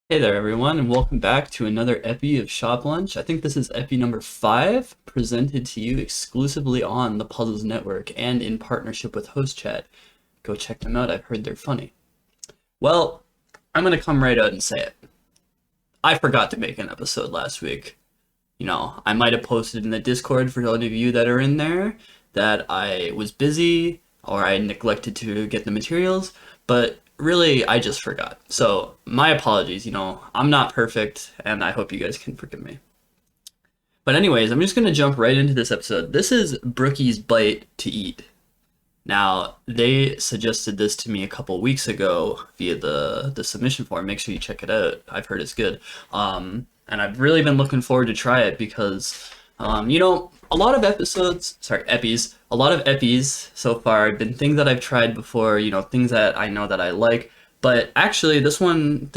Hey there, everyone, and welcome back to another epi of Shop Lunch. I think this is epi number 5, presented to you exclusively on the Puzzles Network and in partnership with HostChat. Go check them out, I've heard they're funny. Well, I'm gonna come right out and say it. I forgot to make an episode last week. I might have posted in the Discord for those of you that are in there that I was busy or I neglected to get the materials, but really I just forgot. So my apologies, I'm not perfect and I hope you guys can forgive me. But anyways, I'm just going to jump right into this episode. This is Brookie's Bite to Eat. Now, they suggested this to me a couple weeks ago via the submission form. Make sure you check it out. I've heard it's good. And I've really been looking forward to try it because, a lot of a lot of epis so far have been things that I've tried before, things that I know that I like. But actually, this one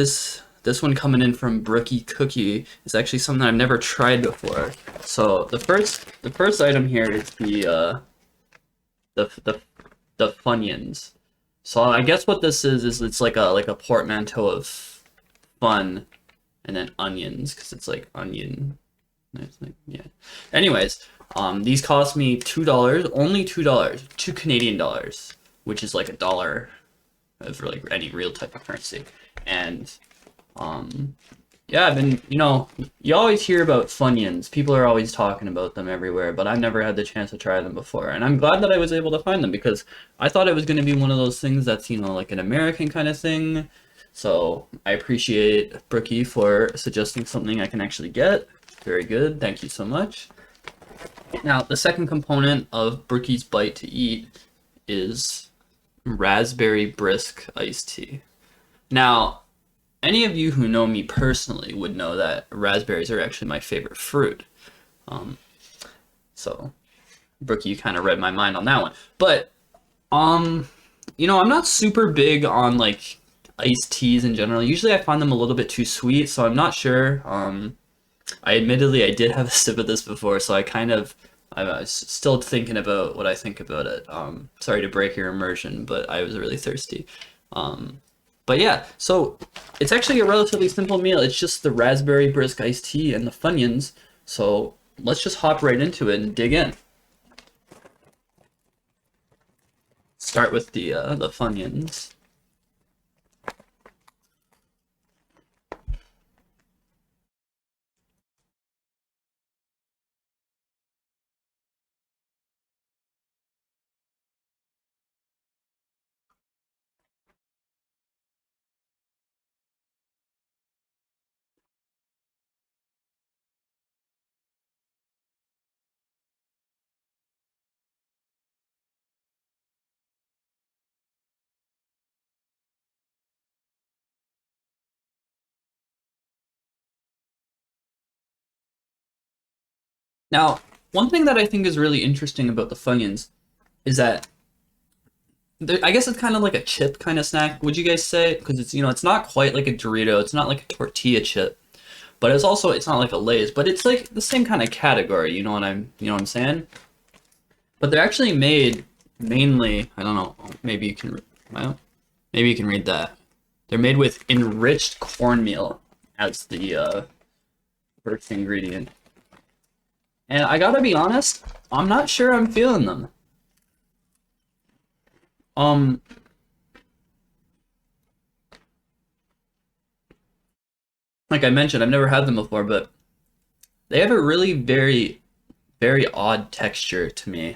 coming in from Brookie Cookie is actually something I've never tried before. So the first item here is the the Funyuns. So I guess what this is it's like a portmanteau of fun and then onions because it's like onion. Yeah. Anyways, these cost me $2, only $2, $2 Canadian, which is like $1 of like any real type of currency. And yeah, I've been, you always hear about Funyuns. People are always talking about them everywhere, but I've never had the chance to try them before. And I'm glad that I was able to find them because I thought it was going to be one of those things that's, like an American kind of thing. So I appreciate Brookie for suggesting something I can actually get. Very good. Thank you so much. Now, the second component of Brookie's Bite to Eat is raspberry brisk iced tea. Now, any of you who know me personally would know that raspberries are actually my favorite fruit. So, Brookie, you kind of read my mind on that one. But, I'm not super big on like iced teas in general. Usually I find them a little bit too sweet, so I'm not sure. I did have a sip of this before, so I was still thinking about what I think about it. Sorry to break your immersion, but I was really thirsty. But yeah, so it's actually a relatively simple meal. It's just the raspberry brisk iced tea and the Funyuns. So let's just hop right into it and dig in. Start with the Funyuns. Now, one thing that I think is really interesting about the Funyuns is that I guess it's kind of like a chip kind of snack. Would you guys say? Because it's not quite like a Dorito. It's not like a tortilla chip, but it's not like a Lay's, but it's like the same kind of category. You know what I'm saying? But they're actually made mainly. I don't know. Well, maybe you can read that. They're made with enriched cornmeal as the first ingredient. And I gotta be honest, I'm not sure I'm feeling them. Um, like I mentioned, I've never had them before, but they have a really very, very odd texture to me.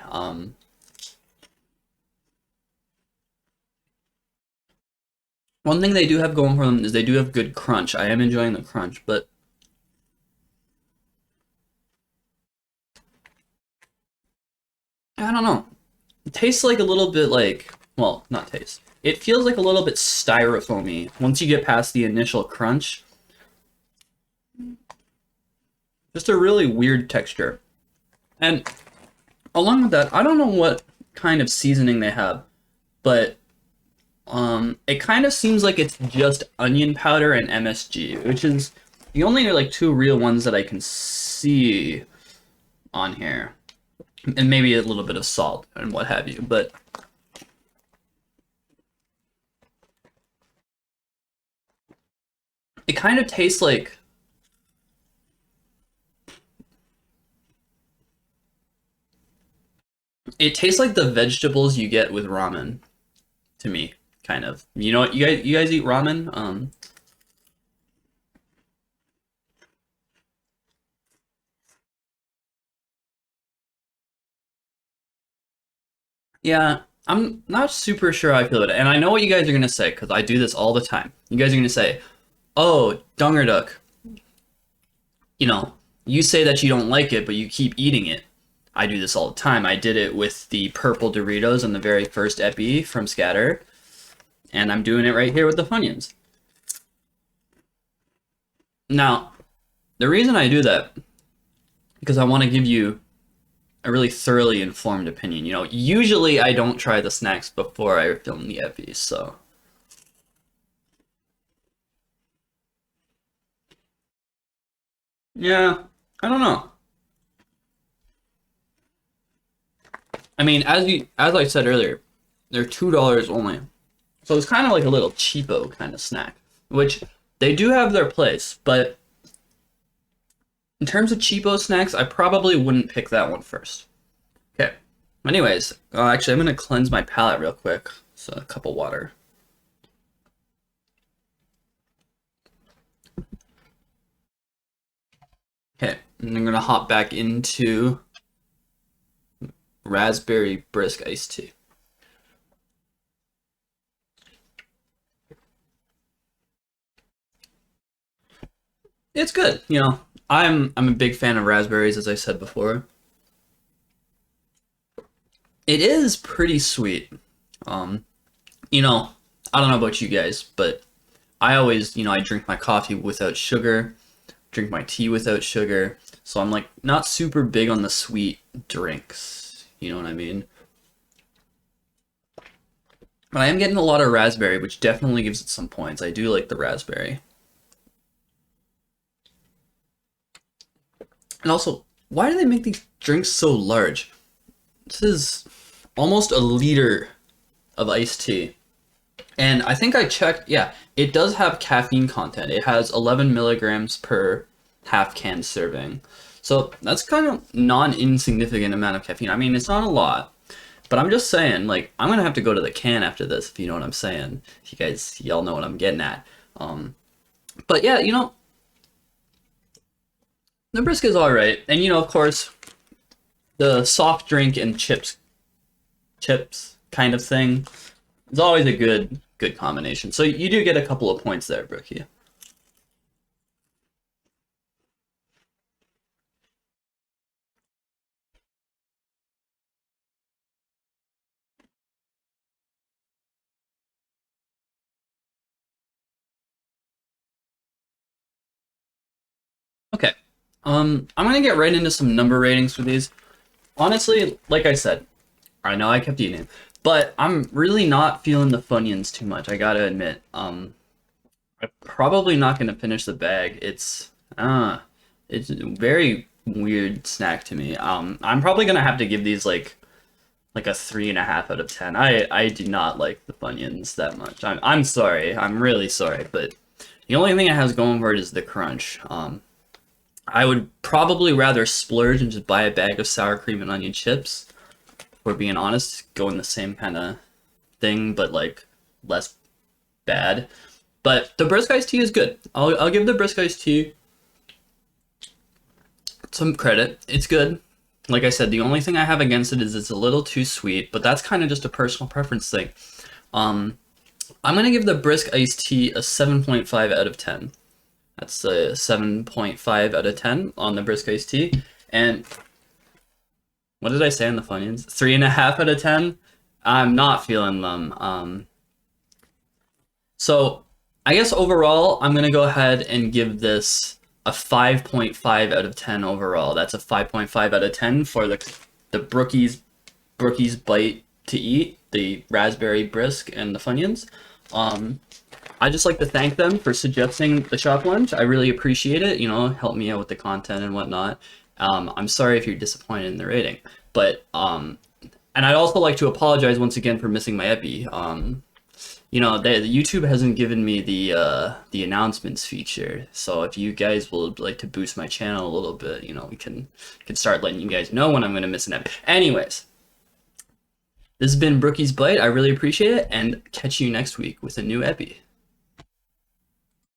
One thing they do have going for them is they do have good crunch. I am enjoying the crunch, but I don't know. It tastes like a little bit like, well, not taste. It feels like a little bit styrofoamy once you get past the initial crunch. Just a really weird texture. And along with that, I don't know what kind of seasoning they have, but it kind of seems like it's just onion powder and MSG, which is the only like two real ones that I can see on here. And maybe a little bit of salt and what have you, but It kind of tastes like the vegetables you get with ramen to me, kind of. You know what? You guys eat ramen? Yeah, I'm not super sure how I feel about it. And I know what you guys are gonna say, because I do this all the time. You guys are gonna say, "Oh, Dunger Duck, you know, you say that you don't like it, but you keep eating it." I do this all the time. I did it with the purple Doritos in the very first epi from Scatter, and I'm doing it right here with the Funyuns. Now, the reason I do that, because I want to give you a really thoroughly informed opinion. You know, usually I don't try the snacks before I film the epis, so. Yeah, I don't know. I mean, as I said earlier, they're $2 only. So it's kind of like a little cheapo kind of snack, which they do have their place, but in terms of cheapo snacks, I probably wouldn't pick that one first. Okay. Anyways, actually, I'm gonna cleanse my palate real quick. So a cup of water. Okay, and I'm gonna hop back into raspberry brisk iced tea. It's good, you know. I'm a big fan of raspberries, as I said before. It is pretty sweet. Um, you know, I don't know about you guys, but I always, I drink my coffee without sugar, drink my tea without sugar. So I'm like not super big on the sweet drinks. You know what I mean? But I am getting a lot of raspberry, which definitely gives it some points. I do like the raspberry. And also, why do they make these drinks so large? This is almost a liter of iced tea. And I think I checked, yeah, it does have caffeine content. It has 11 milligrams per half can serving. So that's kind of non-insignificant amount of caffeine. I mean, it's not a lot, but I'm just saying, like, I'm gonna have to go to the can after this, if you know what I'm saying. If you guys, y'all know what I'm getting at. But yeah, the brisk is all right. And of course, the soft drink and chips kind of thing is always a good combination. So you do get a couple of points there, Brookie. Okay. I'm gonna get right into some number ratings for these. Honestly, like I said, I know I kept eating, but I'm really not feeling the Funyuns too much. I gotta admit. I'm probably not gonna finish the bag. It's a very weird snack to me. I'm probably gonna have to give these like a 3.5 out of 10. I do not like the Funyuns that much. I'm sorry. I'm really sorry, but the only thing it has going for it is the crunch. I would probably rather splurge and just buy a bag of sour cream and onion chips. For being honest, go in the same kind of thing, but like less bad. But the brisk iced tea is good. I'll give the brisk iced tea some credit. It's good. Like I said, the only thing I have against it is it's a little too sweet, but that's kind of just a personal preference thing. Um, I'm gonna give the brisk iced tea a 7.5 out of 10. That's a 7.5 out of 10 on the brisk iced tea. And what did I say on the Funyuns? 3.5 out of 10. I'm not feeling them. So I guess overall, I'm gonna go ahead and give this a 5.5 out of 10 overall. That's a 5.5 out of 10 for the Brookie's Bite to Eat, the raspberry brisk and the Funyuns. I just like to thank them for suggesting the shop lunch. I really appreciate it. Help me out with the content and whatnot. I'm sorry if you're disappointed in the rating, but and I'd also like to apologize once again for missing my epi. You know, the YouTube hasn't given me the announcements feature. So if you guys would like to boost my channel a little bit, you know, we can start letting you guys know when I'm gonna miss an episode. Anyways, this has been Brookie's Bite. I really appreciate it, and catch you next week with a new epi.